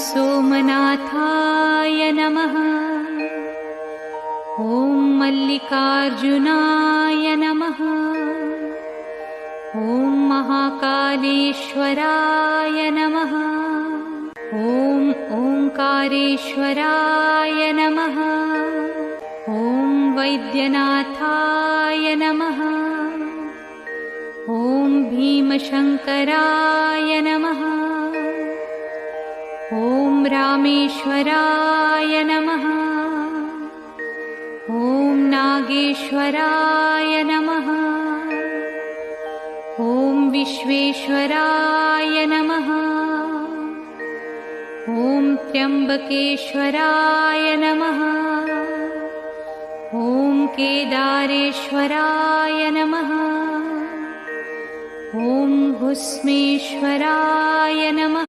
सोमनाथाय नमः। ॐ मल्लिकार्जुनाय नमः। ॐ महाकालेश्वराय नमः। ॐ ओंकारेश्वराय नमः। ॐ वैद्यनाथाय नमः। ॐ भीमशंकराय नमः। ॐ रामेश्वराय नमः। ॐ नागेश्वराय नमः। ॐ विश्वेश्वराय नमः। ॐ त्र्यंबकेश्वराय नमः। ॐ केदारेश्वराय नमः। ॐ भुस्मेश्वराय नमः।